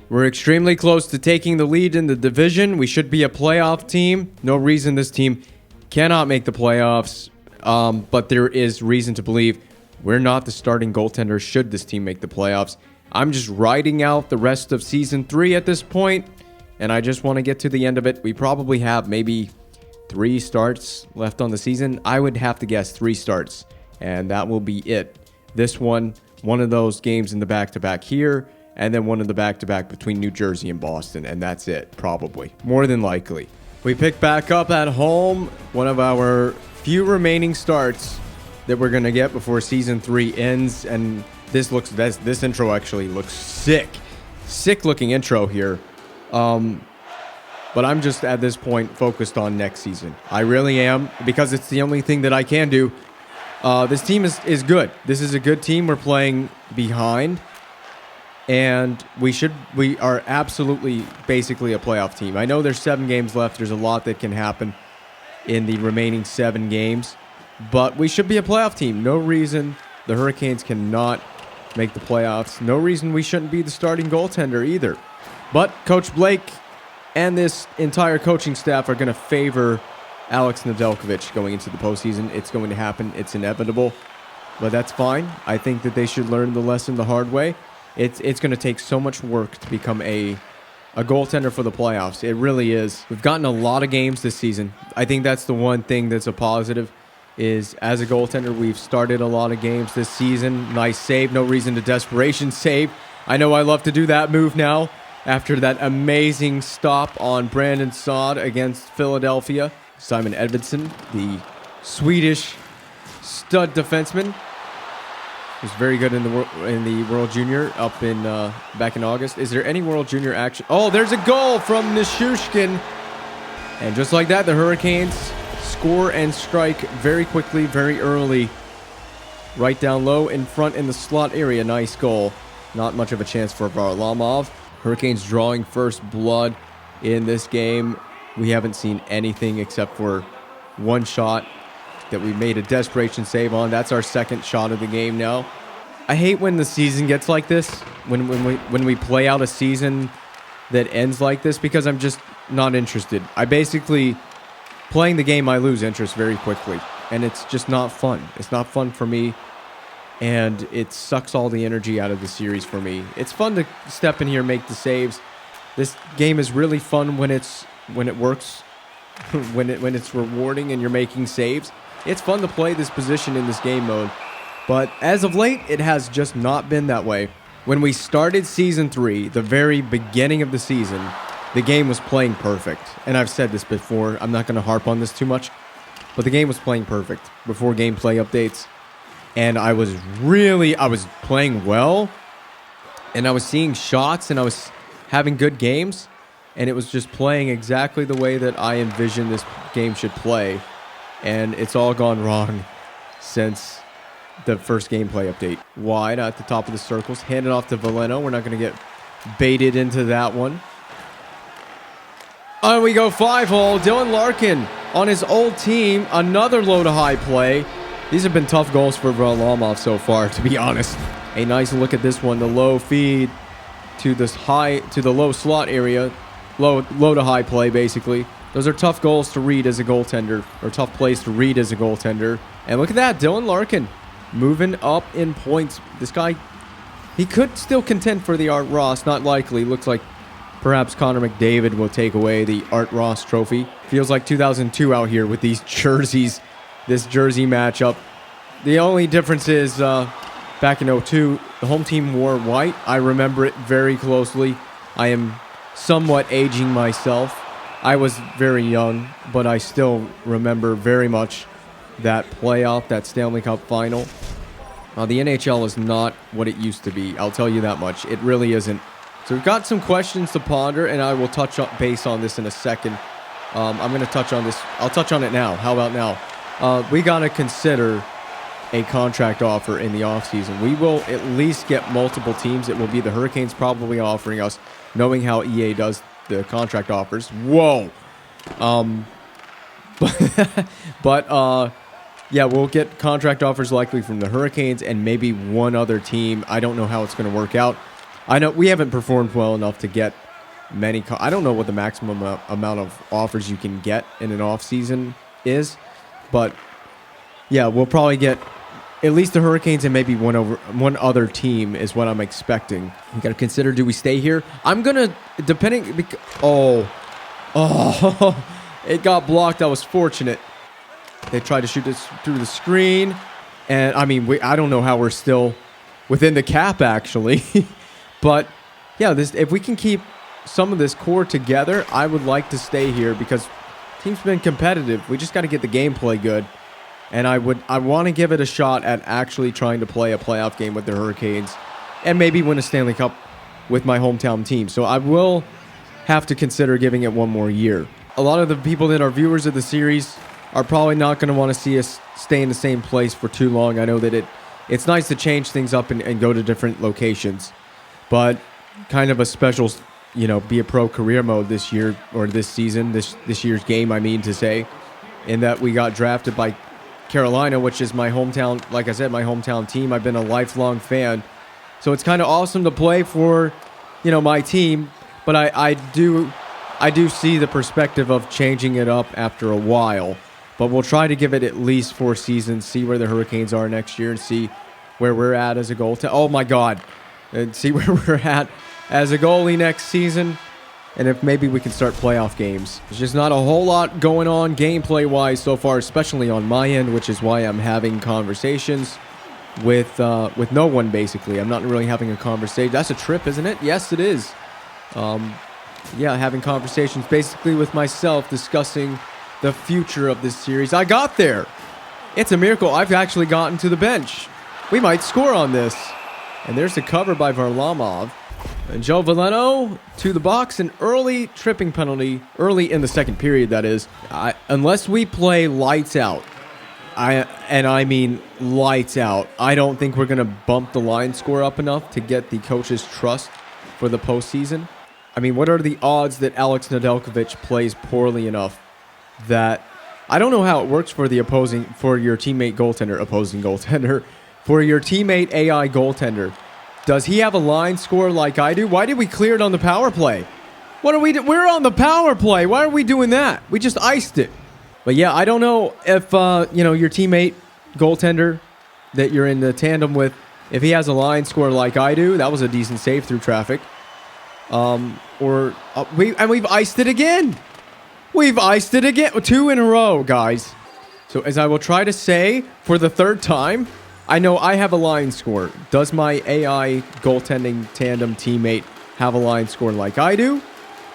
We're extremely close to taking the lead in the division. We should be a playoff team. No reason this team cannot make the playoffs, but there is reason to believe we're not the starting goaltender should this team make the playoffs. I'm just riding out the rest of Season 3 at this point, and I just want to get to the end of it. We probably have maybe 3 starts left on the season. I would have to guess 3 starts, and that will be it. This one of those games in the back-to-back here, and then one of the back-to-back between New Jersey and Boston, and that's it, probably. More than likely. We pick back up at home, one of our few remaining starts that we're going to get before Season 3 ends, and this intro actually looks sick. Sick-looking intro here. But I'm just, at this point, focused on next season. I really am, because it's the only thing that I can do. This team is good. This is a good team. We're playing behind. And we are absolutely basically a playoff team. I know there's 7 games left. There's a lot that can happen in the remaining 7 games. But we should be a playoff team. No reason the Hurricanes cannot make the playoffs. No reason we shouldn't be the starting goaltender either. But Coach Blake and this entire coaching staff are going to favor Alex Nedeljkovic going into the postseason. It's going to happen. It's inevitable. But that's fine. I think that they should learn the lesson the hard way. It's going to take so much work to become a goaltender for the playoffs. It really is. We've gotten a lot of games this season. I think that's the one thing that's a positive is as a goaltender, we've started a lot of games this season. Nice save. No reason to desperation save. I know I love to do that move now after that amazing stop on Brandon Saad against Philadelphia. Simon Edvinsson, the Swedish stud defenseman, was very good in the World Junior up in back in August. Is there any World Junior action? Oh, there's a goal from Nishushkin. And just like that, the Hurricanes score and strike very quickly, very early. Right down low in front in the slot area. Nice goal. Not much of a chance for Varlamov. Hurricanes drawing first blood in this game. We haven't seen anything except for one shot that we made a desperation save on. That's our second shot of the game now. I hate when the season gets like this, when we play out a season that ends like this, because I'm just not interested. I basically, playing the game, I lose interest very quickly, and it's just not fun. It's not fun for me, and it sucks all the energy out of the series for me. It's fun to step in here and make the saves. This game is really fun when it works, when it's rewarding and you're making saves. It's fun to play this position in this game mode, but as of late, it has just not been that way. When we started Season 3, the very beginning of the season, the game was playing perfect. And I've said this before, I'm not going to harp on this too much, but the game was playing perfect before gameplay updates. And I was playing well, and I was seeing shots, and I was having good games, and it was just playing exactly the way that I envisioned this game should play. And it's all gone wrong since the first gameplay update. Wide at the top of the circles. Hand it off to Veleno. We're not going to get baited into that one. On we go, 5-hole. Dylan Larkin on his old team. Another low-to-high play. These have been tough goals for Varlamov so far, to be honest. A nice look at this one. The low feed to the low slot area. Low to high play, basically. Those are tough goals to read as a goaltender, or tough plays to read as a goaltender. And look at that, Dylan Larkin moving up in points. This guy, he could still contend for the Art Ross. Not likely. Looks like perhaps Connor McDavid will take away the Art Ross trophy. Feels like 2002 out here with these jerseys, this jersey matchup. The only difference is back in 2002, the home team wore white. I remember it very closely. I am somewhat aging myself. I was very young, but I still remember very much that playoff, that Stanley Cup final. The NHL is not what it used to be. I'll tell you that much. It really isn't. So we've got some questions to ponder, and I will touch base on this in a second. I'm going to touch on this. I'll touch on it now. How about now? We got to consider a contract offer in the offseason. We will at least get multiple teams. It will be the Hurricanes probably offering us, knowing how EA does the contract offers. Whoa. Yeah, we'll get contract offers likely from the Hurricanes and maybe one other team. I don't know how it's going to work out. I know we haven't performed well enough to get many. I don't know what the maximum amount of offers you can get in an off season is, but yeah, we'll probably get at least the Hurricanes and maybe one other team is what I'm expecting. We got to consider, do we stay here? I'm gonna it got blocked. That was fortunate. They tried to shoot this through the screen, and I mean, I don't know how we're still within the cap actually, but yeah, if we can keep some of this core together, I would like to stay here because the team's been competitive. We just got to get the gameplay good. And I want to give it a shot at actually trying to play a playoff game with the Hurricanes and maybe win a Stanley Cup with my hometown team. So I will have to consider giving it one more year. A lot of the people that are viewers of the series are probably not going to want to see us stay in the same place for too long. I know that it's nice to change things up and go to different locations, but kind of a special, be a pro career mode this year or this season, this year's game, I mean to say, in that we got drafted by Carolina, which is my hometown, like I said, my hometown team. I've been a lifelong fan. So it's kind of awesome to play for, my team. But I do see the perspective of changing it up after a while. But we'll try to give it at least 4 seasons, see where the Hurricanes are next year, and see where we're at as a goaltender. Oh, my God. And see where we're at as a goalie next season. And if maybe we can start playoff games. There's just not a whole lot going on gameplay-wise so far, especially on my end, which is why I'm having conversations with no one, basically. I'm not really having a conversation. That's a trip, isn't it? Yes, it is. Having conversations basically with myself, discussing the future of this series. I got there. It's a miracle. I've actually gotten to the bench. We might score on this. And there's the cover by Varlamov. And Joe Veleno to the box, an early tripping penalty, early in the second period, that is. Unless we play lights out, I mean lights out, I don't think we're going to bump the line score up enough to get the coach's trust for the postseason. I mean, what are the odds that Alex Nedeljkovic plays poorly enough that... I don't know how it works for your teammate goaltender, for your teammate AI goaltender. Does he have a line score like I do? Why did we clear it on the power play? What are we do? We're on the power play. Why are we doing that? We just iced it. But yeah, I don't know if your teammate goaltender that you're in the tandem with, if he has a line score like I do. That was a decent save through traffic. We've iced it again. We've iced it again. 2 in a row, guys. So as I will try to say for the 3rd time, I know I have a line score. Does my AI goaltending tandem teammate have a line score like I do?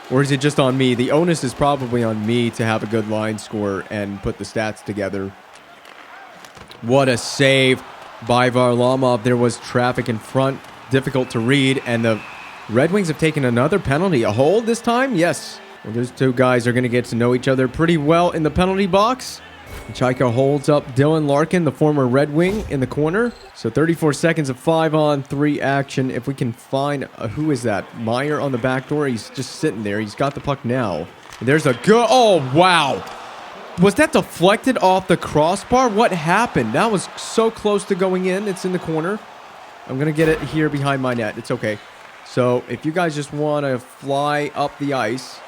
Or is it just on me? The onus is probably on me to have a good line score and put the stats together. What a save by Varlamov. There was traffic in front. Difficult to read. And the Red Wings have taken another penalty. A hold this time? Yes. Well, those two guys are going to get to know each other pretty well in the penalty box. Chaika holds up Dylan Larkin, the former Red Wing, in the corner. So 34 seconds of 5-on-3 action. If we can find... who is that? Meyer on the back door. He's just sitting there. He's got the puck now. And there's a good... Oh, wow. Was that deflected off the crossbar? What happened? That was so close to going in. It's in the corner. I'm going to get it here behind my net. It's okay. So if you guys just want to fly up the ice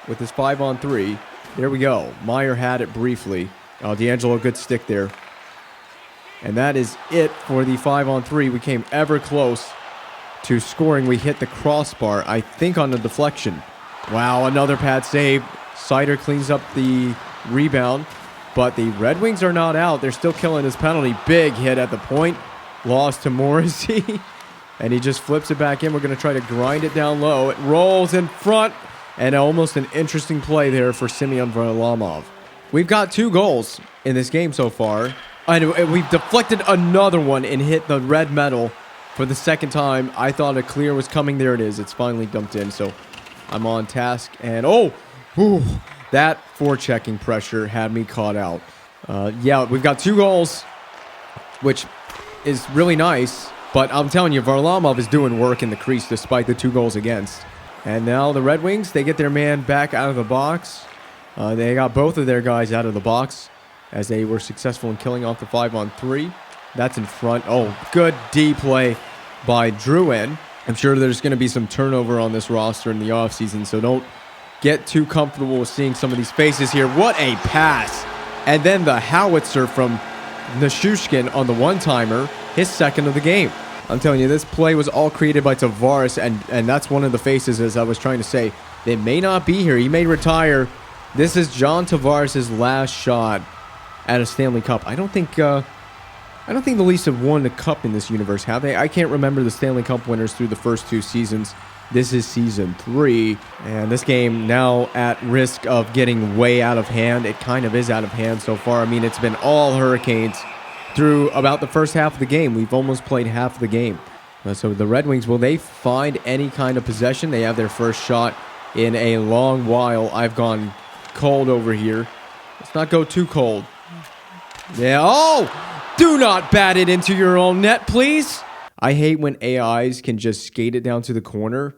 with this 5-on-3... There we go. Meyer had it briefly. D'Angelo, good stick there. And that is it for the 5-on-3. We came ever close to scoring. We hit the crossbar, I think, on the deflection. Wow, another pad save. Sider cleans up the rebound. But the Red Wings are not out. They're still killing his penalty. Big hit at the point. Lost to Morrissey. And he just flips it back in. We're going to try to grind it down low. It rolls in front. And almost an interesting play there for Semyon Varlamov. We've got 2 goals in this game so far. And we've deflected another one and hit the red metal for the 2nd time. I thought a clear was coming. There it is. It's finally dumped in. So I'm on task. And that forechecking pressure had me caught out. Yeah, we've got 2 goals, which is really nice. But I'm telling you, Varlamov is doing work in the crease despite the 2 goals against. And now the Red Wings, they get their man back out of the box. They got both of their guys out of the box as they were successful in killing off the 5-on-3. That's in front. Oh, good D play by Drouin. I'm sure there's going to be some turnover on this roster in the offseason, so don't get too comfortable with seeing some of these faces here. What a pass. And then the howitzer from Nishushkin on the one-timer, his second of the game. I'm telling you, this play was all created by Tavares, and that's one of the faces, as I was trying to say. They may not be here. He may retire. This is John Tavares' last shot at a Stanley Cup. I don't think the Leafs have won a cup in this universe, have they? I can't remember the Stanley Cup winners through the first 2 seasons. This is season 3, and this game now at risk of getting way out of hand. It kind of is out of hand so far. I mean, it's been all Hurricanes through about the first half of the game. We've almost played half of the game. So the Red Wings, will they find any kind of possession? They have their first shot in a long while. I've gone cold over here. Let's not go too cold. Yeah. Oh! Do not bat it into your own net, please. I hate when AIs can just skate it down to the corner.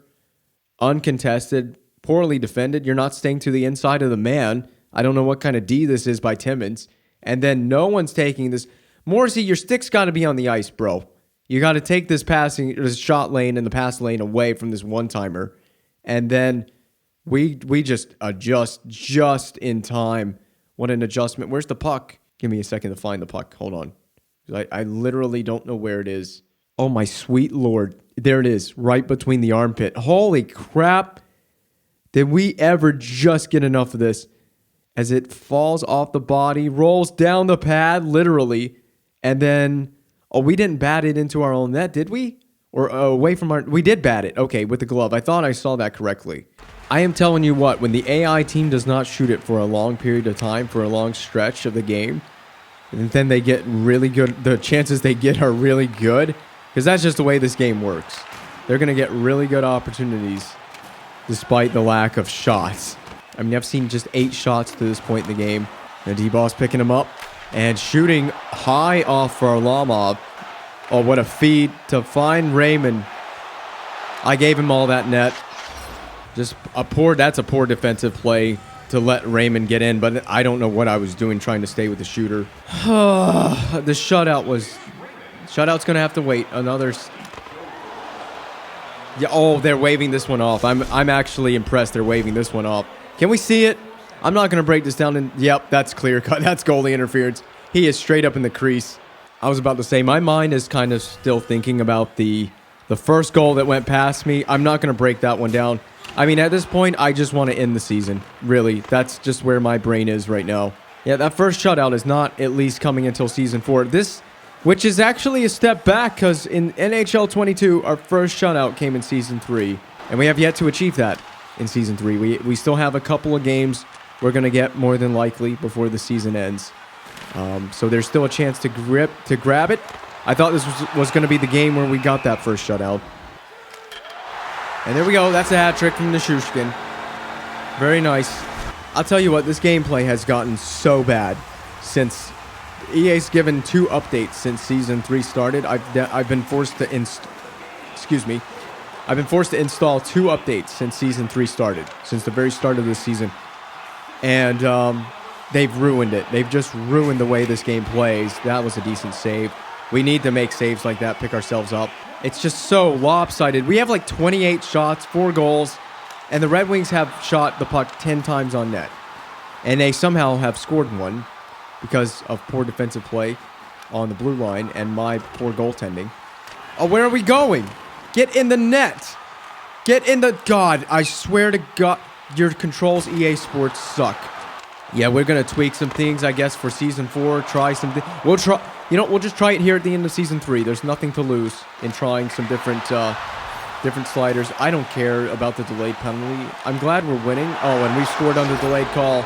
Uncontested, poorly defended. You're not staying to the inside of the man. I don't know what kind of D this is by Timmins. And then no one's taking this. Morrissey, your stick's got to be on the ice, bro. You got to take this shot lane and the pass lane away from this one-timer. And then we just adjust just in time. What an adjustment. Where's the puck? Give me a second to find the puck. Hold on. I literally don't know where it is. Oh, my sweet Lord. There it is, right between the armpit. Holy crap. Did we ever just get enough of this? As it falls off the body, rolls down the pad, literally. And then, oh, we didn't bat it into our own net, did we? Or away from our... We did bat it. Okay, with the glove. I thought I saw that correctly. I am telling you what, when the AI team does not shoot it for a long period of time, for a long stretch of the game, and then they get really good, the chances they get are really good, because that's just the way this game works. They're going to get really good opportunities despite the lack of shots. I mean, I've seen just 8 shots to this point in the game. And D-Boss picking them up and shooting high off for Varlamov. Oh, what a feed to find Raymond. I gave him all that net. That's a poor defensive play to let Raymond get in, but I don't know what I was doing trying to stay with the shooter. The shutout's going to have to wait. Yeah, oh, they're waving this one off. I'm actually impressed they're waving this one off. Can we see it? I'm not going to break this down. Yep, that's clear cut. That's goalie interference. He is straight up in the crease. I was about to say, my mind is kind of still thinking about the first goal that went past me. I'm not going to break that one down. I mean, at this point, I just want to end the season. Really, that's just where my brain is right now. Yeah, that first shutout is not at least coming until season 4. Which is actually a step back, because in NHL 22, our first shutout came in season 3. And we have yet to achieve that in season 3. We still have a couple of games we're going to get more than likely before the season ends. So there's still a chance to grab it. I thought this was going to be the game where we got that first shutout. And there we go. That's a hat trick from Nishushkin. Very nice. I'll tell you what, this gameplay has gotten so bad since EA's given 2 updates since season 3 started. I've been forced to I've been forced to install 2 updates since season 3 started, since the very start of this season. And they've ruined it. They've just ruined the way this game plays. That was a decent save. We need to make saves like that, pick ourselves up. It's just so lopsided. We have like 28 shots, 4 goals, and the Red Wings have shot the puck 10 times on net. And they somehow have scored 1 because of poor defensive play on the blue line and my poor goaltending. Oh, where are we going? Get in the net. Get in the... God, I swear to God, your controls, EA Sports, suck. Yeah, we're going to tweak some things, I guess, for Season 4. Try something. We'll try... You know, we'll just try it here at the end of Season 3. There's nothing to lose in trying some different sliders. I don't care about the delayed penalty. I'm glad we're winning. Oh, and we scored under delayed call.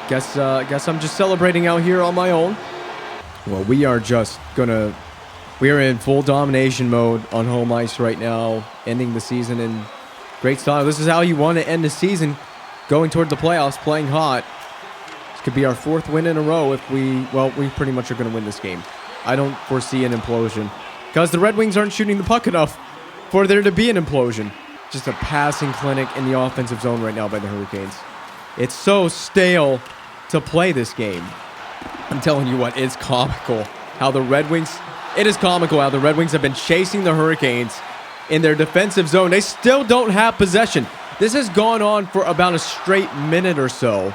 Guess I'm just celebrating out here on my own. Well, we are just going to... We are in full domination mode on home ice right now, ending the season in great style. This is how you want to end the season, going toward the playoffs, playing hot. This could be our 4th win in a row if we pretty much are going to win this game. I don't foresee an implosion because the Red Wings aren't shooting the puck enough for there to be an implosion. Just a passing clinic in the offensive zone right now by the Hurricanes. It's so stale to play this game. I'm telling you what, it's comical how the Red Wings... It is comical how the Red Wings have been chasing the Hurricanes in their defensive zone. They still don't have possession. This has gone on for about a straight minute or so,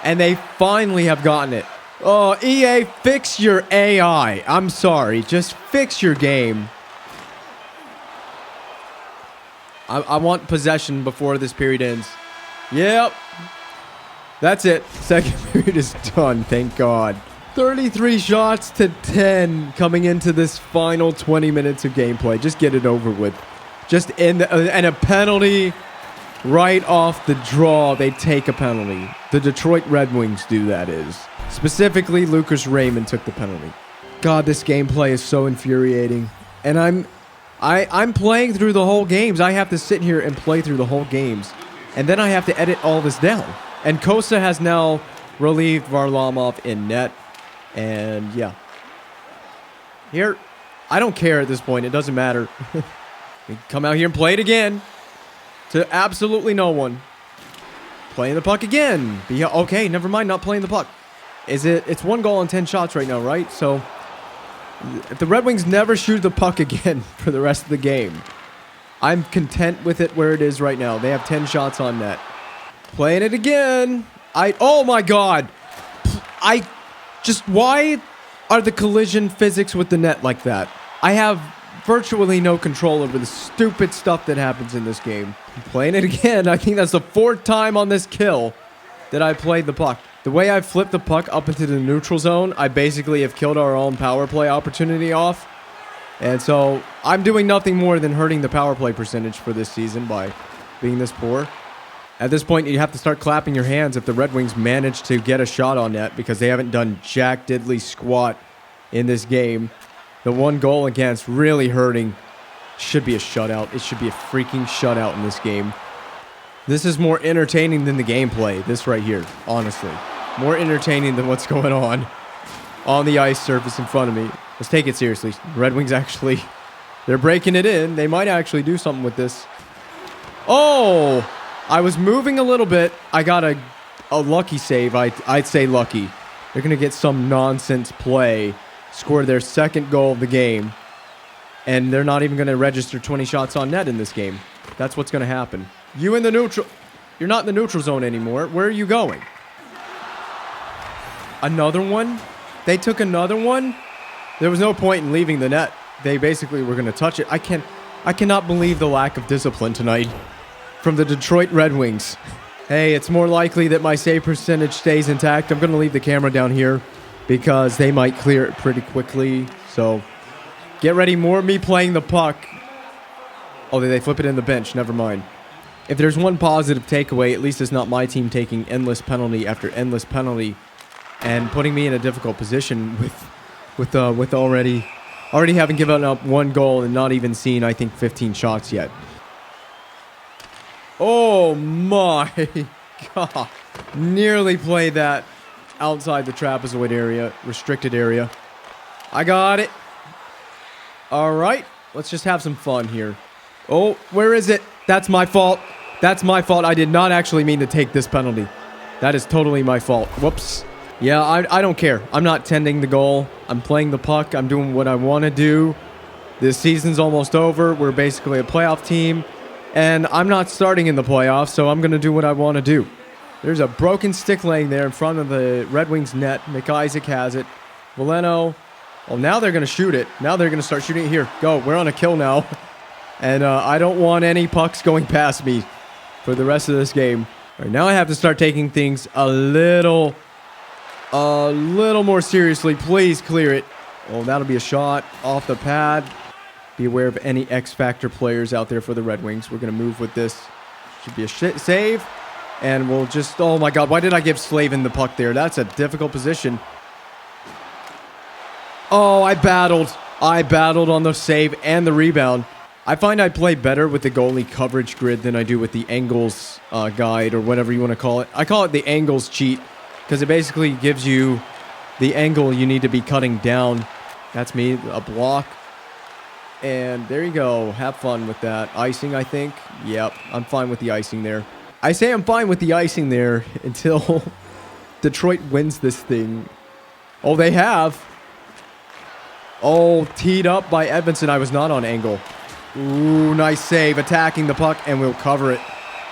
and they finally have gotten it. Oh, EA, fix your AI. I'm sorry. Just fix your game. I want possession before this period ends. Yep. That's it. Second period is done. Thank God. 33 shots to 10 coming into this final 20 minutes of gameplay. Just get it over with. Just and a penalty right off the draw. They take a penalty. The Detroit Red Wings do, that is. Specifically, Lucas Raymond took the penalty. God, this gameplay is so infuriating. And I'm playing through the whole games. I have to sit here and play through the whole games. And then I have to edit all this down. And Kosa has now relieved Varlamov in net. And yeah. Here, I don't care at this point. It doesn't matter. We come out here and play it again. To absolutely no one. Playing the puck again. Okay, never mind, not playing the puck. It's 1 goal on 10 shots right now, right? So, if the Red Wings never shoot the puck again for the rest of the game, I'm content with it where it is right now. They have 10 shots on net. Playing it again. Oh my God. Why are the collision physics with the net like that? I have virtually no control over the stupid stuff that happens in this game. Playing it again. I think that's the 4th time on this kill that I played the puck. The way I flipped the puck up into the neutral zone, I basically have killed our own power play opportunity off. And so I'm doing nothing more than hurting the power play percentage for this season by being this poor. At this point, you have to start clapping your hands if the Red Wings manage to get a shot on net, because they haven't done jack diddly squat in this game. The 1 goal against really hurting. Should be a shutout. It should be a freaking shutout in this game. This is more entertaining than the gameplay, this right here, honestly. More entertaining than what's going on the ice surface in front of me. Let's take it seriously. Red Wings actually, they're breaking it in. They might actually do something with this. Oh, I was moving a little bit. I got a lucky save. I'd say lucky. They're going to get some nonsense play, score their 2nd goal of the game, and they're not even going to register 20 shots on net in this game. That's what's going to happen. You in the neutral... You're not in the neutral zone anymore. Where are you going? Another one? They took another one? There was no point in leaving the net. They basically were going to touch it. I cannot believe the lack of discipline tonight from the Detroit Red Wings. Hey, it's more likely that my save percentage stays intact. I'm going to leave the camera down here because they might clear it pretty quickly. So, get ready. More of me playing the puck. Oh, they flip it in the bench. Never mind. If there's one positive takeaway, at least it's not my team taking endless penalty after endless penalty and putting me in a difficult position with already having given up 1 goal and not even seen, I think, 15 shots yet. Oh my God. Nearly played that outside the trapezoid area, restricted area. I got it. All right. Let's just have some fun here. Oh, where is it? That's my fault. That's my fault. I did not actually mean to take this penalty. That is totally my fault. Whoops. Yeah, I don't care. I'm not tending the goal. I'm playing the puck. I'm doing what I want to do. This season's almost over. We're basically a playoff team. And I'm not starting in the playoffs, so I'm going to do what I want to do. There's a broken stick laying there in front of the Red Wings net. McIsaac has it. Valeno. Well, now they're going to shoot it. Now they're going to start shooting it here. Go. We're on a kill now. And I don't want any pucks going past me for the rest of this game. All right, now I have to start taking things a little more seriously. Please clear it. Oh, that'll be a shot off the pad. Be aware of any X Factor players out there for the Red Wings. We're going to move with this. Should be a save. And we'll just... Oh, my God. Why did I give Slavin the puck there? That's a difficult position. Oh, I battled. I battled on the save and the rebound. I find I play better with the goalie coverage grid than I do with the angles guide or whatever you want to call it. I call it the angles cheat because it basically gives you the angle you need to be cutting down. That's me, a block. And there you go. Have fun with that. Icing, I think. Yep, I'm fine with the icing there. I say I'm fine with the icing there until Detroit wins this thing. Oh, they have. Oh, teed up by Edmondson. I was not on angle. Ooh, nice save. Attacking the puck, and we'll cover it.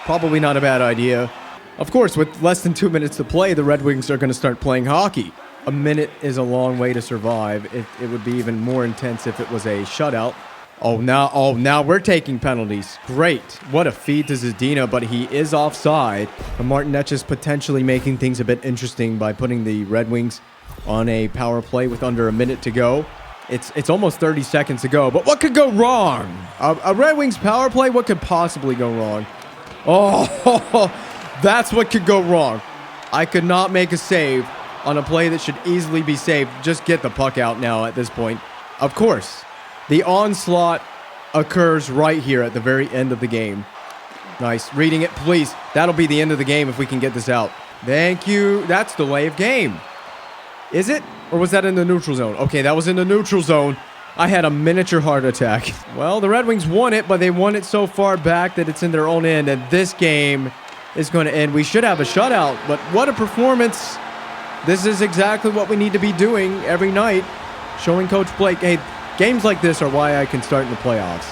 Probably not a bad idea. Of course, with less than 2 minutes to play, the Red Wings are going to start playing hockey. A minute is a long way to survive. It would be even more intense if it was a shutout. Now we're taking penalties. Great. What a feed to Zadina, but he is offside. And Martin Netsch potentially making things a bit interesting by putting the Red Wings on a power play with under a minute to go. It's almost 30 seconds to go, but what could go wrong? A Red Wings power play? What could possibly go wrong? Oh, that's what could go wrong. I could not make a save on a play that should easily be saved. Just get the puck out now at this point. Of course. The onslaught occurs right here at the very end of the game. Nice. Reading it, please. That'll be the end of the game if we can get this out. Thank you. That's delay of game. Is it? Or was that in the neutral zone? Okay, that was in the neutral zone. I had a miniature heart attack. Well, the Red Wings won it, but they won it so far back that it's in their own end, and this game is going to end. We should have a shutout, but what a performance. This is exactly what we need to be doing every night. Showing Coach Blake, hey, games like this are why I can start in the playoffs.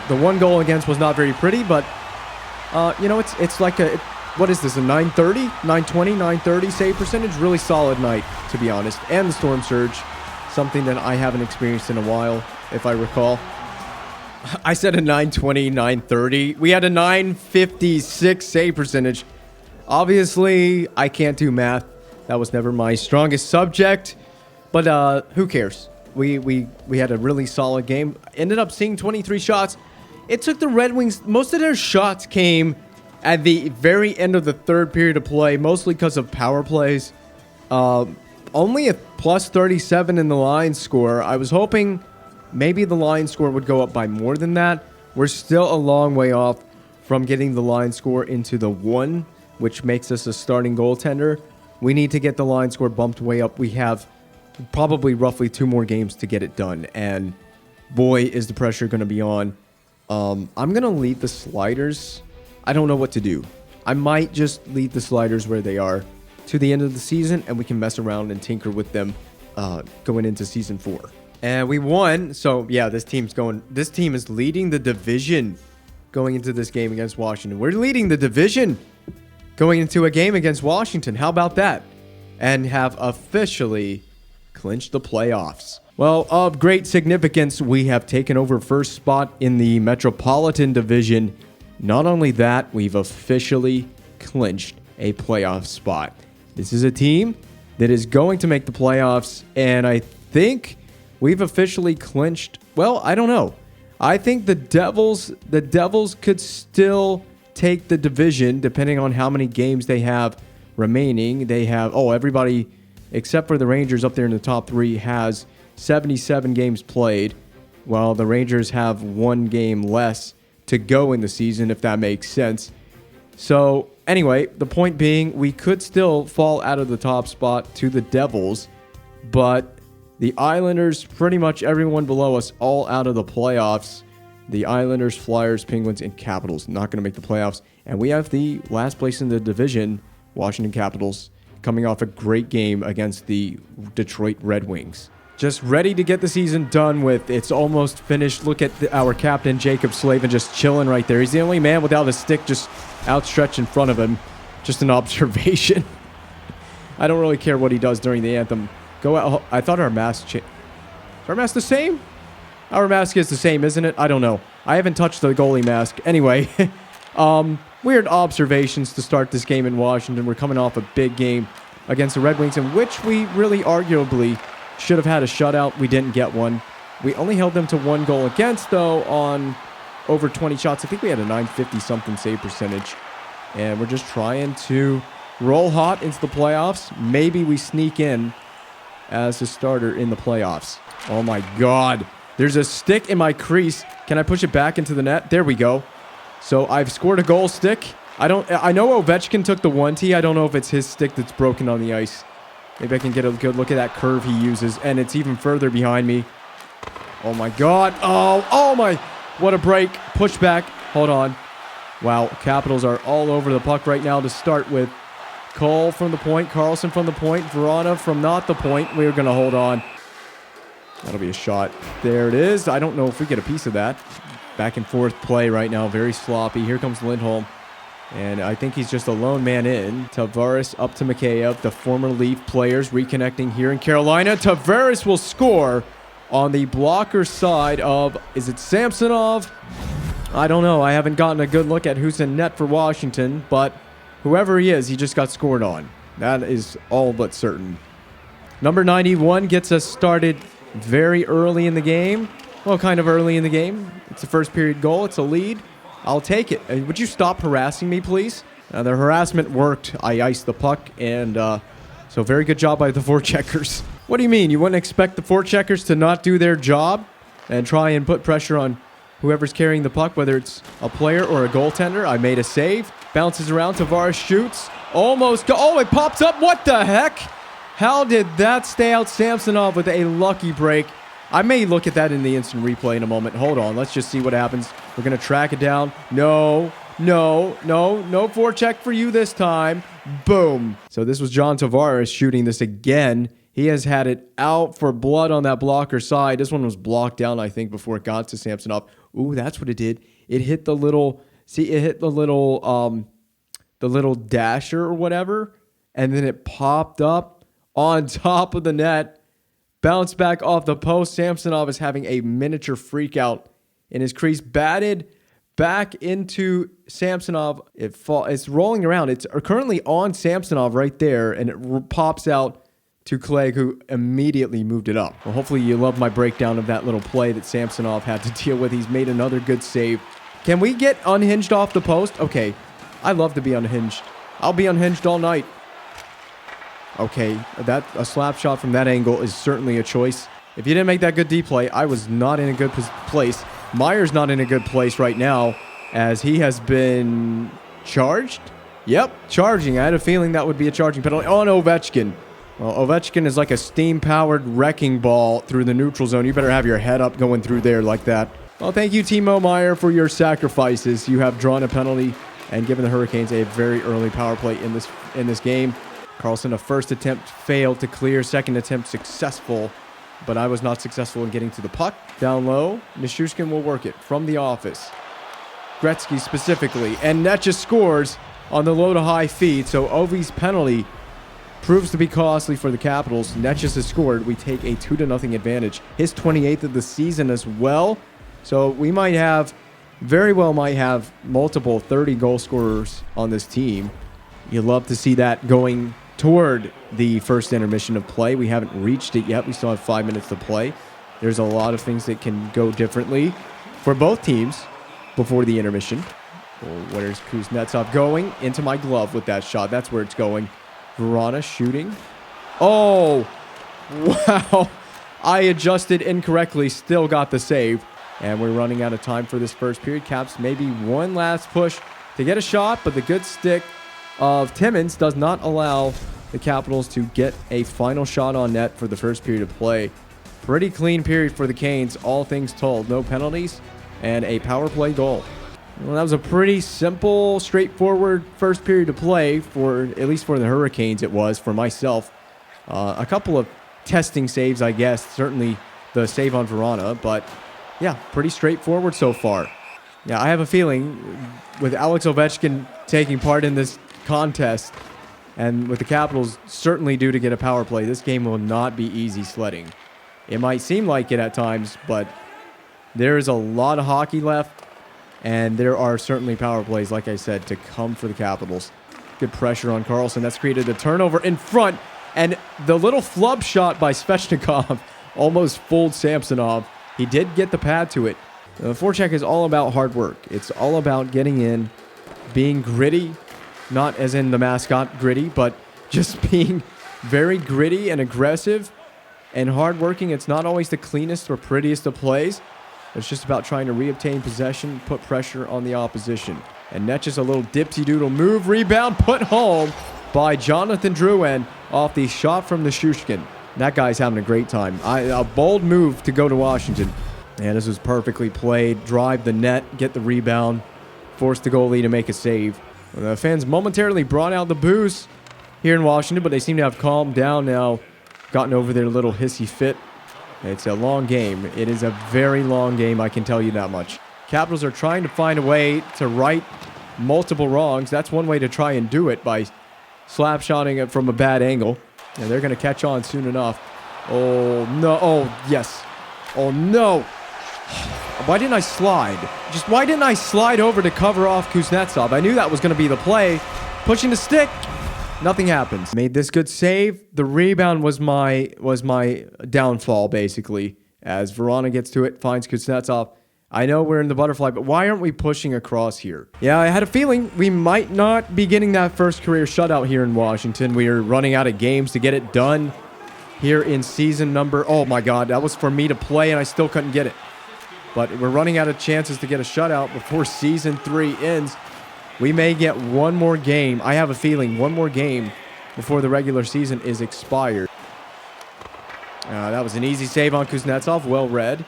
The one goal against was not very pretty, but it's like a, what is this, a 930, 920, 930 save percentage? Really solid night, to be honest. And the Storm Surge, something that I haven't experienced in a while, if I recall. I said a 920, 930. We had a 956 save percentage. Obviously, I can't do math. That was never my strongest subject, but who cares? We had a really solid game. Ended up seeing 23 shots. It took the Red Wings, most of their shots came at the very end of the third period of play, mostly because of power plays. Only a plus 37 in the line score. I was hoping maybe the line score would go up by more than that. We're still a long way off from getting the line score into the 1, which makes us a starting goaltender. We need to get the line score bumped way up. We have probably roughly 2 more games to get it done, and boy, is the pressure going to be on. I'm going to leave the sliders. I don't know what to do. I might just leave the sliders where they are to the end of the season, and we can mess around and tinker with them going into season 4. And we won, so yeah, this team is leading the division going into this game against Washington. We're leading the division going into a game against Washington. How about that? And have officially clinched the playoffs. Well, of great significance, we have taken over first spot in the Metropolitan Division. Not only that, we've officially clinched a playoff spot. This is a team that is going to make the playoffs, and I think we've officially clinched. Well, I don't know. I think the Devils could still take the division depending on how many games they have remaining. They have everybody except for the Rangers up there in the top 3 has 77 games played, while the Rangers have 1 game less to go in the season, if that makes sense. So anyway, the point being, we could still fall out of the top spot to the Devils, but the Islanders, pretty much everyone below us, all out of the playoffs. The Islanders, Flyers, Penguins, and Capitals not going to make the playoffs. And we have the last place in the division, Washington Capitals, coming off a great game against the Detroit Red Wings. Just ready to get the season done with. It's almost finished. Look at our captain, Jacob Slavin, just chilling right there. He's the only man without a stick just outstretched in front of him. Just an observation. I don't really care what he does during the anthem. Go out. I thought our mask changed. Is our mask the same? Our mask is the same, isn't it? I don't know. I haven't touched the goalie mask. Anyway, weird observations to start this game in Washington. We're coming off a big game against the Red Wings, in which we really arguably should have had a shutout. We didn't get one. We only held them to 1 goal against, though, on over 20 shots. I think we had a 950-something save percentage. And we're just trying to roll hot into the playoffs. Maybe we sneak in as a starter in the playoffs. Oh, my God. There's a stick in my crease. Can I push it back into the net? There we go. So I've scored a goal stick. I know Ovechkin took the 1T. I don't know if it's his stick that's broken on the ice. Maybe I can get a good look at that curve he uses. And it's even further behind me. Oh, my God. Oh, my. What a break. Push back. Hold on. Wow. Capitals are all over the puck right now to start with. Cole from the point. Carlson from the point. Verona from not the point. We're going to hold on. That'll be a shot. There it is. I don't know if we get a piece of that. Back and forth play right now. Very sloppy. Here comes Lindholm. And I think he's just a lone man in. Tavares up to Mikheyev, the former Leaf players reconnecting here in Carolina. Tavares will score on the blocker side of, is it Samsonov? I don't know. I haven't gotten a good look at who's in net for Washington, but whoever he is, he just got scored on. That is all but certain. Number 91 gets us started very early in the game. Well, kind of early in the game. It's a first period goal. It's a lead. I'll take it. Would you stop harassing me, please? The harassment worked. I iced the puck, and so very good job by the forecheckers. What do you mean? You wouldn't expect the forecheckers to not do their job and try and put pressure on whoever's carrying the puck, whether it's a player or a goaltender? I made a save. Bounces around. Tavares shoots. Almost go. Oh, it pops up. What the heck? How did that stay out? Samsonov with a lucky break. I may look at that in the instant replay in a moment. Hold on. Let's just see what happens. We're going to track it down. No forecheck for you this time. Boom. So this was John Tavares shooting this again. He has had it out for blood on that blocker side. This one was blocked down, I think, before it got to Samsonov. Ooh, that's what it did. It hit the little, the little dasher or whatever, and then it popped up on top of the net. Bounced back off the post. Samsonov is having a miniature freak out in his crease. Batted back into Samsonov. It's rolling around. It's currently on Samsonov right there, and it pops out to Clegg, who immediately moved it up. Well, hopefully you love my breakdown of that little play that Samsonov had to deal with. He's made another good save. Can we get unhinged off the post? Okay. I love to be unhinged. I'll be unhinged all night. Okay, a slap shot from that angle is certainly a choice. If you didn't make that good D play, I was not in a good place. Meyer's not in a good place right now, as he has been charged. Yep, charging. I had a feeling that would be a charging penalty on Ovechkin. Well, Ovechkin is like a steam-powered wrecking ball through the neutral zone. You better have your head up going through there like that. Well, thank you, Timo Meier, for your sacrifices. You have drawn a penalty and given the Hurricanes a very early power play in this game. Carlson, a first attempt failed to clear. Second attempt successful, but I was not successful in getting to the puck. Down low, Nichushkin will work it from the office. Gretzky specifically, and that just scores on the low to high feed. So Ovi's penalty proves to be costly for the Capitals. Netjes has scored. We take a 2-0 advantage. His 28th of the season as well. So we very well might have multiple 30 goal scorers on this team. You love to see that going toward the first intermission of play. We haven't reached it yet. We still have 5 minutes to play. There's a lot of things that can go differently for both teams before the intermission. Oh, where's Kuznetsov going? Into my glove with that shot. That's where it's going. Verona shooting. Oh, wow. I adjusted incorrectly. Still got the save. And we're running out of time for this first period. Caps maybe one last push to get a shot, but the good stick of Timmins does not allow the Capitals to get a final shot on net for the first period of play. Pretty clean period for the Canes, all things told. No penalties and a power play goal. Well, that was a pretty simple, straightforward first period of play, at least for the Hurricanes it was. For myself, a couple of testing saves, I guess. Certainly the save on Verona, but yeah, pretty straightforward so far. Yeah, I have a feeling with Alex Ovechkin taking part in this contest, and with the Capitals certainly due to get a power play, this game will not be easy sledding. It might seem like it at times, but there is a lot of hockey left, and there are certainly power plays, like I said, to come for the Capitals. Good pressure on Carlson. That's created a turnover in front, and the little flub shot by Svechnikov almost fooled Samsonov. He did get the pad to it. The forecheck is all about hard work. It's all about getting in, being gritty, not as in the mascot gritty, but just being very gritty and aggressive and hardworking. It's not always the cleanest or prettiest of plays. It's just about trying to reobtain possession, put pressure on the opposition. And that's just a little dipsy-doodle move, rebound, put home by Jonathan Drouin off the shot from Nichushkin. That guy's having a great time. A bold move to go to Washington. And this was perfectly played. Drive the net, get the rebound, force the goalie to make a save. The fans momentarily brought out the booze here in Washington, but they seem to have calmed down now, gotten over their little hissy fit. It's a long game. It is a very long game, I can tell you that much. Capitals are trying to find a way to right multiple wrongs. That's one way to try and do it, by slap shotting it from a bad angle. And they're going to catch on soon enough. Oh, no. Oh, yes. Oh, no. Why didn't I slide? Why didn't I slide over to cover off Kuznetsov? I knew that was going to be the play. Pushing the stick. Nothing happens. Made this good save. The rebound was my downfall, basically. As Verona gets to it, finds Kuznetsov. I know we're in the butterfly, but why aren't we pushing across here? Yeah, I had a feeling we might not be getting that first career shutout here in Washington. We are running out of games to get it done here in season number... Oh my God, that was for me to play and I still couldn't get it. But we're running out of chances to get a shutout before season 3 ends. We may get one more game. I have a feeling one more game before the regular season is expired. That was an easy save on Kuznetsov. Well read.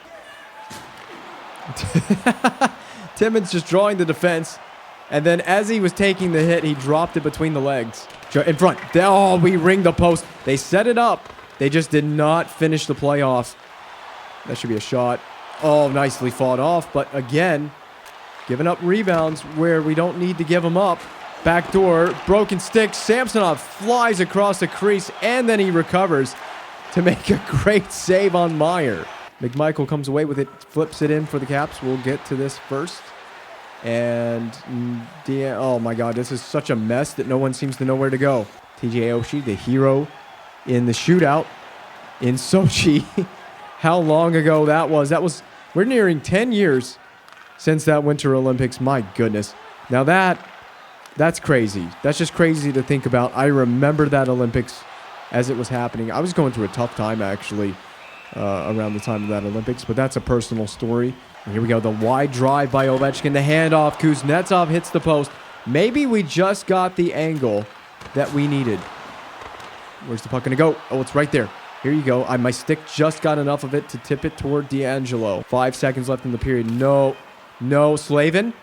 Timmons just drawing the defense, and then as he was taking the hit, he dropped it between the legs. In front. Oh, we ring the post. They set it up. They just did not finish the play off. That should be a shot. Oh, nicely fought off, but again, giving up rebounds where we don't need to give them up. Backdoor, broken stick. Samsonov flies across the crease, and then he recovers to make a great save on Meyer. McMichael comes away with it, flips it in for the Caps. We'll get to this first. And, oh my God, this is such a mess that no one seems to know where to go. TJ Oshie, the hero in the shootout in Sochi. How long ago that was. We're nearing 10 years since that Winter Olympics. My goodness. Now that's crazy. That's just crazy to think about. I remember that Olympics as it was happening. I was going through a tough time, actually. Around the time of that Olympics, but that's a personal story. And here we go, the wide drive by Ovechkin, the handoff, Kuznetsov hits the post. Maybe we just got the angle that we needed. Where's the puck gonna go? Oh, it's right there. Here you go. My stick just got enough of it to tip it toward D'Angelo. 5 seconds left in the period. No, Slavin.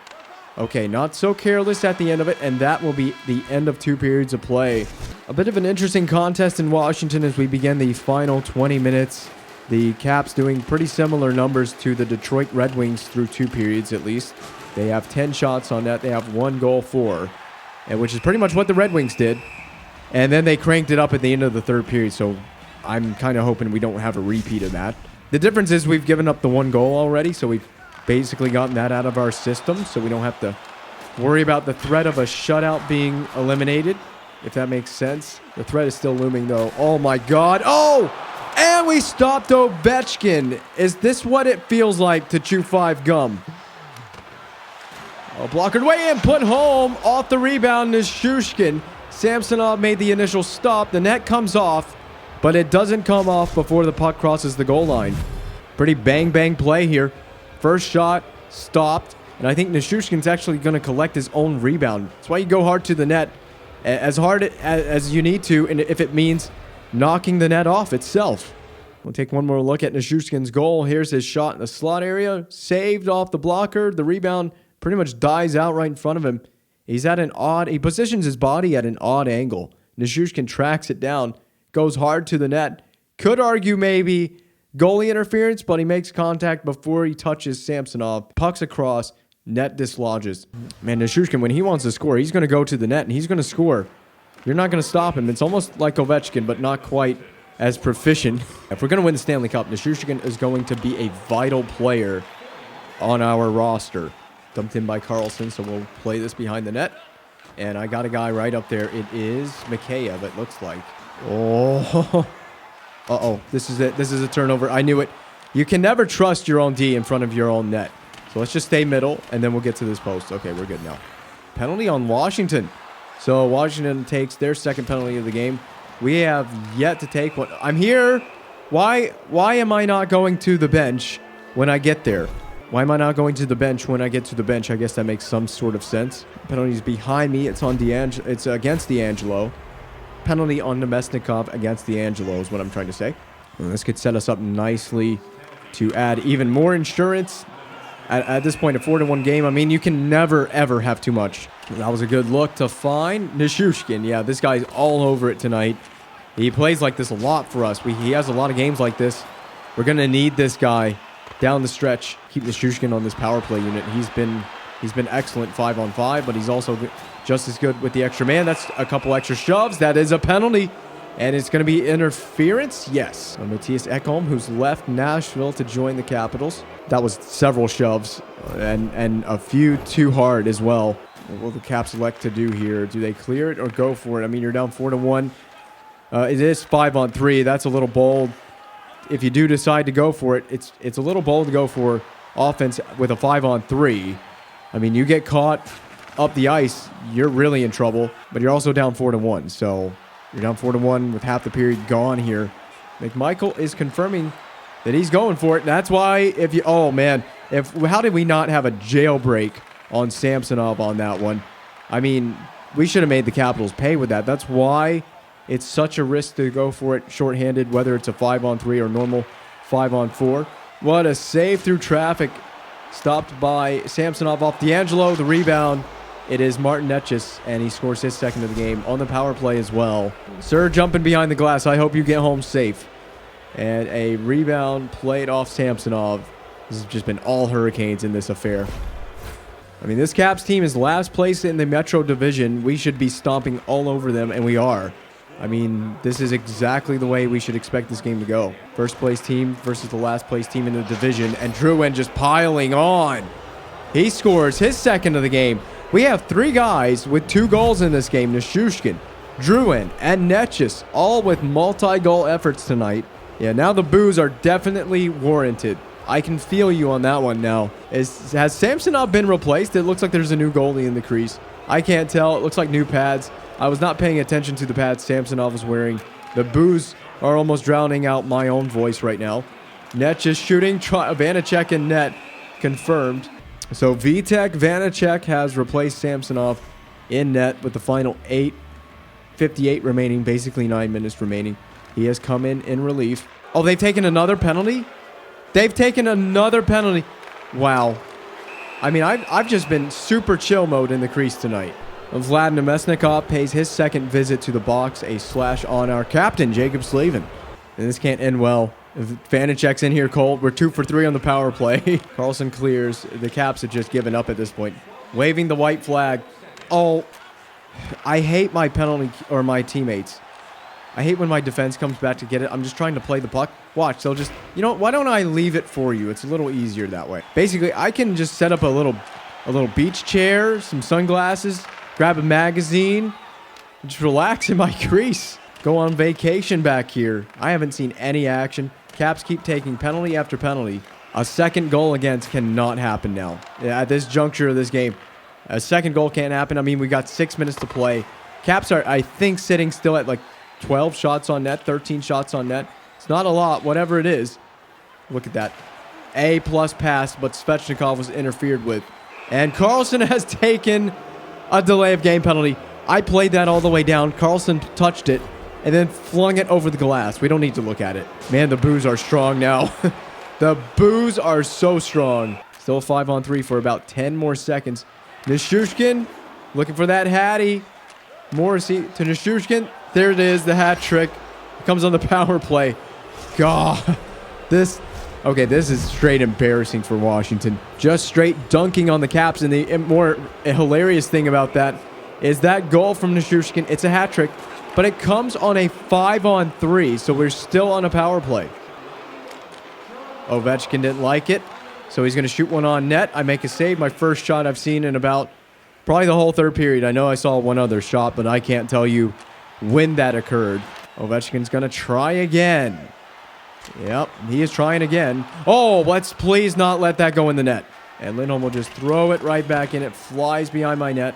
Okay, not so careless at the end of it, and that will be the end of 2 periods of play. A bit of an interesting contest in Washington as we begin the final 20 minutes. The Caps doing pretty similar numbers to the Detroit Red Wings through 2 periods at least. They have 10 shots on net. They have 1 goal for, and which is pretty much what the Red Wings did. And then they cranked it up at the end of the 3rd period, so I'm kind of hoping we don't have a repeat of that. The difference is we've given up the 1 goal already, so we've basically gotten that out of our system, so we don't have to worry about the threat of a shutout being eliminated, if that makes sense. The threat is still looming, though. Oh, my God. Oh! And we stopped Ovechkin. Is this what it feels like to chew 5 gum? Oh, blockered way in, put home. Off the rebound is Shushkin. Samsonov made the initial stop. The net comes off, but it doesn't come off before the puck crosses the goal line. Pretty bang play here. First shot, stopped. And I think Nishushkin's actually going to collect his own rebound. That's why you go hard to the net. As hard as you need to, and if it means knocking the net off itself. We'll take one more look at Nishushkin's goal. Here's his shot in the slot area. Saved off the blocker. The rebound pretty much dies out right in front of him. He positions his body at an odd angle. Nishushkin tracks it down. Goes hard to the net. Could argue maybe goalie interference, but he makes contact before he touches Samsonov. Pucks across. Net dislodges. Man, Nishushkin, when he wants to score, he's going to go to the net and he's going to score. You're not going to stop him. It's almost like Ovechkin, but not quite as proficient. If we're going to win the Stanley Cup, Nishushkin is going to be a vital player on our roster. Dumped in by Carlson, so we'll play this behind the net. And I got a guy right up there. It is Mikheyev, it looks like. Oh. Uh-oh. This is it. This is a turnover. I knew it. You can never trust your own D in front of your own net. So let's just stay middle, and then we'll get to this post. Okay, we're good now. Penalty on Washington. So Washington takes their 2nd penalty of the game. We have yet to take one. I'm here. Why am I not going to the bench when I get there? Why am I not going to the bench when I get to the bench? I guess that makes some sort of sense. Penalty's behind me. It's on D'Angelo. It's against D'Angelo. Penalty on Nemesnikov against D'Angelo is what I'm trying to say. And this could set us up nicely to add even more insurance. At this point, a 4-1 game, I mean, you can never, ever have too much. That was a good look to find Nishushkin. Yeah, this guy's all over it tonight. He plays like this a lot for us. He has a lot of games like this We're going to need this guy down the stretch. Keep Nishushkin on this power play unit. He's been excellent 5-on-5, but he's also just as good with the extra man. That's a couple extra shoves. That is a penalty. And it's going to be interference? Yes. Matthias Ekholm, who's left Nashville to join the Capitals. That was several shoves and a few too hard as well. What will the Caps elect to do here? Do they clear it or go for it? I mean, you're down 4-1. It is 5-on-3. That's a little bold. If you do decide to go for it, it's a little bold to go for offense with a 5-on-3. I mean, you get caught up the ice, you're really in trouble. But you're also down 4-1. So you're down 4-1 with half the period gone here. McMichael is confirming that he's going for it. That's why how did we not have a jailbreak on Samsonov on that one? I mean, we should have made the Capitals pay with that. That's why it's such a risk to go for it shorthanded, whether it's a 5-on-3 or normal 5-on-4. What a save through traffic. Stopped by Samsonov off D'Angelo. The rebound. It is Martin Netchis, and he scores his second of the game on the power play as well. Sir jumping behind the glass. I hope you get home safe. And a rebound played off Samsonov. This has just been all Hurricanes in this affair. I mean, this Caps team is last place in the Metro Division. We should be stomping all over them, and we are. I mean, this is exactly the way we should expect this game to go. First place team versus the last place team in the division, and Drouin just piling on. He scores his second of the game. We have three guys with 2 goals in this game. Nishushkin, Drouin, and Netchis, all with multi-goal efforts tonight. Yeah, now the boos are definitely warranted. I can feel you on that one now. Has Samsonov been replaced? It looks like there's a new goalie in the crease. I can't tell. It looks like new pads. I was not paying attention to the pads Samsonov was wearing. The boos are almost drowning out my own voice right now. Netchis shooting. Vanacek in net. Confirmed. So Vitek Vanacek has replaced Samsonov in net with the final 8:58 remaining, basically 9 minutes remaining. He has come in relief. Oh, they've taken another penalty? They've taken another penalty. Wow. I mean, I've just been super chill mode in the crease tonight. Vlad Nemesnikov pays his second visit to the box, a slash on our captain, Jacob Slavin. And this can't end well. If Vanacek's in here cold, we're 2 for 3 on the power play. Carlson clears. The Caps have just given up at this point. Waving the white flag. Oh, I hate my penalty or my teammates. I hate when my defense comes back to get it. I'm just trying to play the puck. Watch, they'll just, why don't I leave it for you? It's a little easier that way. Basically, I can just set up a little beach chair, some sunglasses, grab a magazine, and just relax in my crease. Go on vacation back here. I haven't seen any action. Caps keep taking penalty after penalty. A second goal against cannot happen now. At this juncture of this game, a second goal can't happen. I mean, we got 6 minutes to play. Caps are, I think, sitting still at like 12 shots on net, 13 shots on net. It's not a lot, whatever it is. Look at that. A-plus pass, but Svechnikov was interfered with. And Carlson has taken a delay of game penalty. I played that all the way down. Carlson touched it and then flung it over the glass. We don't need to look at it. Man, the boos are strong now. The boos are so strong. Still 5-on-3 for about 10 more seconds. Nishushkin looking for that Hattie. Morrissey to Nishushkin. There it is, the hat trick. It comes on the power play. God, this is straight embarrassing for Washington. Just straight dunking on the Caps. And the more hilarious thing about that is that goal from Nishushkin. It's a hat trick, but it comes on a 5-on-3, so we're still on a power play. Ovechkin didn't like it, so he's going to shoot one on net. I make a save, my first shot I've seen in about probably the whole third period. I know I saw one other shot, but I can't tell you when that occurred. Ovechkin's going to try again. Yep, he is trying again. Oh, let's please not let that go in the net. And Lindholm will just throw it right back in. It flies behind my net.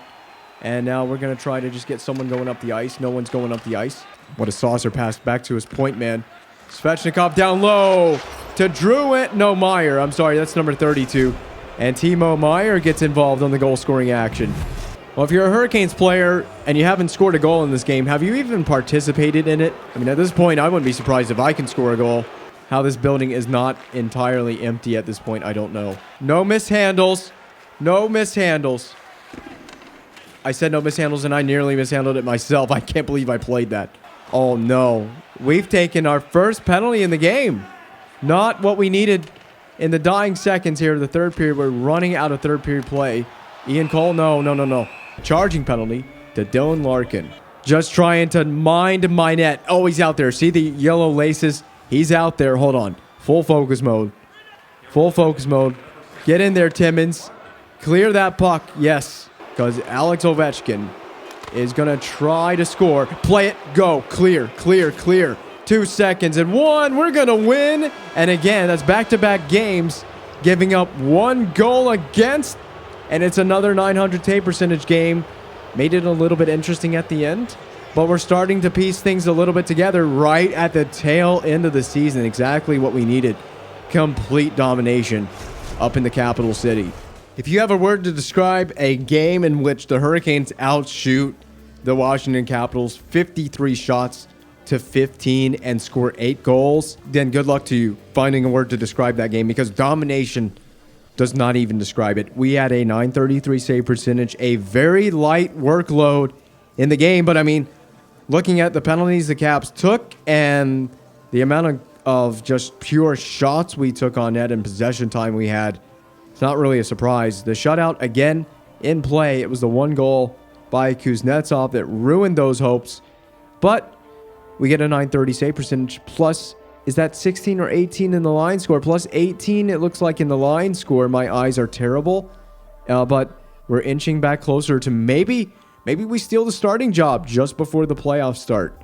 And now we're going to try to just get someone going up the ice. No one's going up the ice. What a saucer pass back to his point man. Svechnikov down low to Drouin. No, Meyer. I'm sorry, that's number 32. And Timo Meyer gets involved on the goal-scoring action. Well, if you're a Hurricanes player and you haven't scored a goal in this game, have you even participated in it? I mean, at this point, I wouldn't be surprised if I can score a goal. How this building is not entirely empty at this point, I don't know. No mishandles. No mishandles. I said no mishandles, and I nearly mishandled it myself. I can't believe I played that. Oh, no. We've taken our first penalty in the game. Not what we needed in the dying seconds here of the third period. We're running out of third period play. Ian Cole, no. Charging penalty to Dylan Larkin. Just trying to mind my net. Oh, he's out there. See the yellow laces? He's out there. Hold on. Full focus mode. Full focus mode. Get in there, Timmins. Clear that puck. Yes, because Alex Ovechkin is going to try to score. Play it. Go. Clear. 2 seconds and 1. We're going to win. And again, that's back-to-back games, giving up 1 goal against. And it's another 900 save percentage game. Made it a little bit interesting at the end. But we're starting to piece things a little bit together right at the tail end of the season. Exactly what we needed. Complete domination up in the capital city. If you have a word to describe a game in which the Hurricanes outshoot the Washington Capitals 53 shots to 15 and score 8 goals, then good luck to you finding a word to describe that game, because domination does not even describe it. We had a 933 save percentage, a very light workload in the game. But I mean, looking at the penalties the Caps took and the amount of just pure shots we took on net and possession time we had, it's not really a surprise. The shutout, again, in play. It was the 1 goal by Kuznetsov that ruined those hopes. But we get a 930 save percentage. Plus, is that 16 or 18 in the line score? Plus 18, it looks like, in the line score. My eyes are terrible. But we're inching back closer to maybe we steal the starting job just before the playoffs start.